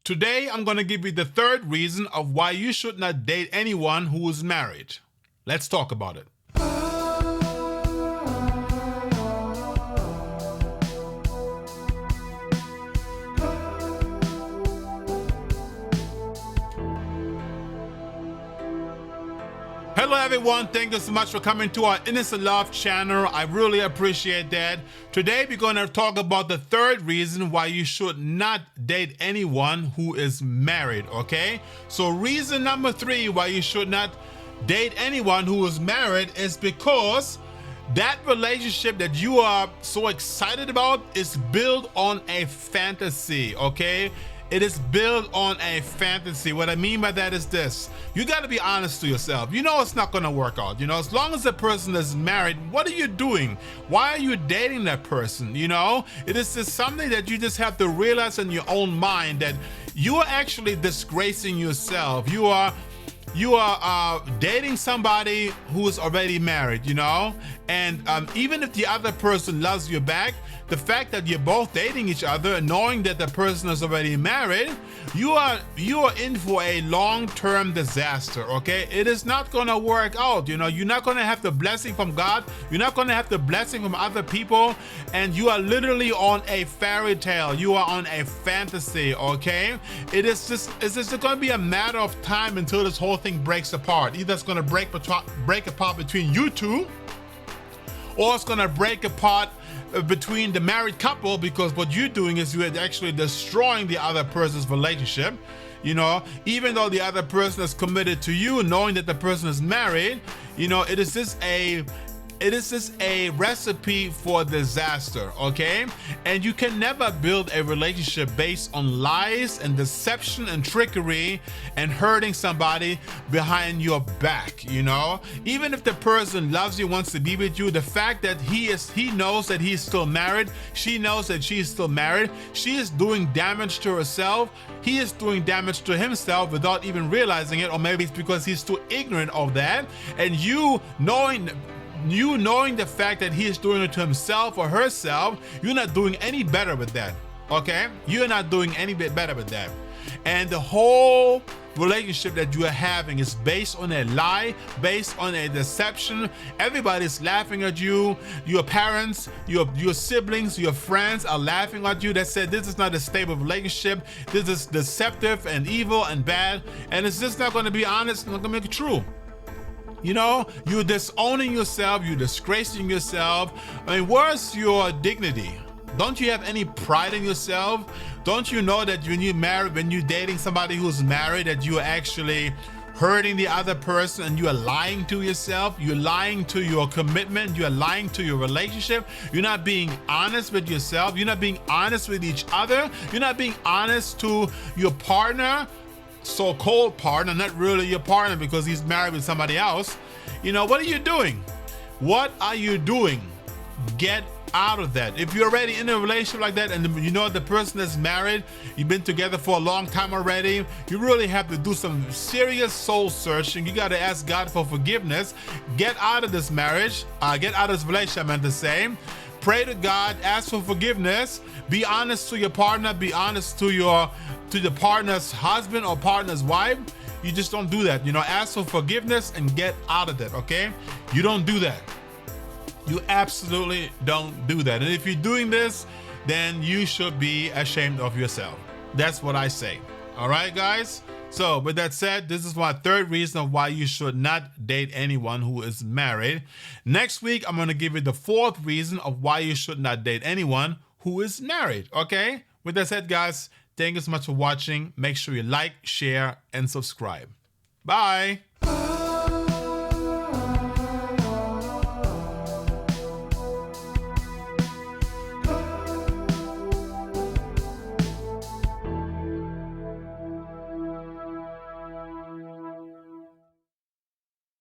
Today, I'm going to give you the third reason of why you should not date anyone who is married. Let's talk about it. Hello everyone, thank you so much for coming to our Innocent Love channel. I really appreciate that. Today we're going to talk about the third reason why you should not date anyone who is married, okay? So reason number 3 why you should not date anyone who is married is because that relationship that you are so excited about is built on a fantasy, okay? It is built on a fantasy. What I mean by that is this. You got to be honest to yourself. You know it's not going to work out. You know, as long as the person is married, what are you doing? Why are you dating that person? You know, it is just something that you just have to realize in your own mind that you are actually disgracing yourself. You are dating somebody who is already married, you know? And even if the other person loves you back, the fact that you're both dating each other and knowing that the person is already married, you are in for a long-term disaster, okay? It is not gonna work out, you know? You're not gonna have the blessing from God. You're not gonna have the blessing from other people. And you are literally on a fairy tale. You are on a fantasy, okay? It's just gonna be a matter of time until this whole thing breaks apart. Either it's gonna break apart between you two, or it's gonna break apart between the married couple, because what you're doing is you're actually destroying the other person's relationship. You know, even though the other person is committed to you, knowing that the person is married, you know, it is just a recipe for disaster, okay? And you can never build a relationship based on lies and deception and trickery and hurting somebody behind your back, you know? Even if the person loves you, wants to be with you, the fact that he knows that he's still married, she knows that she's still married, she is doing damage to herself, he is doing damage to himself without even realizing it, or maybe it's because he's too ignorant of that, and you knowing the fact that he is doing it to himself or herself, you're not doing any better with that, okay? You're not doing any bit better with that. And the whole relationship that you are having is based on a lie, based on a deception. Everybody's laughing at you. Your parents, your siblings, your friends are laughing at you. They said this is not a stable relationship. This is deceptive and evil and bad. And it's just not going to be honest, not going to make it true. You know, you're disowning yourself, you're disgracing yourself. I mean, where's your dignity? Don't you have any pride in yourself? Don't you know that when you're dating somebody who's married, that you are actually hurting the other person and you are lying to yourself? You're lying to your commitment, you're lying to your relationship. You're not being honest with yourself, you're not being honest with each other, you're not being honest to your partner, so-called partner, not really your partner because he's married with somebody else. You know, what are you doing? What are you doing? Get out of that. If you're already in a relationship like that and you know the person is married, you've been together for a long time already, you really have to do some serious soul searching. You got to ask God for forgiveness. Get out of this marriage, get out of this relationship, I meant to say. Pray to God, ask for forgiveness, be honest to your partner, be honest to the partner's husband or partner's wife. You just don't do that. You know, ask for forgiveness and get out of that, okay? You don't do that. You absolutely don't do that. And if you're doing this, then you should be ashamed of yourself. That's what I say. All right, guys? So with that said, this is my third reason of why you should not date anyone who is married. Next week, I'm going to give you the fourth reason of why you should not date anyone who is married, okay? With that said, guys, thank you so much for watching. Make sure you like, share, and subscribe. Bye.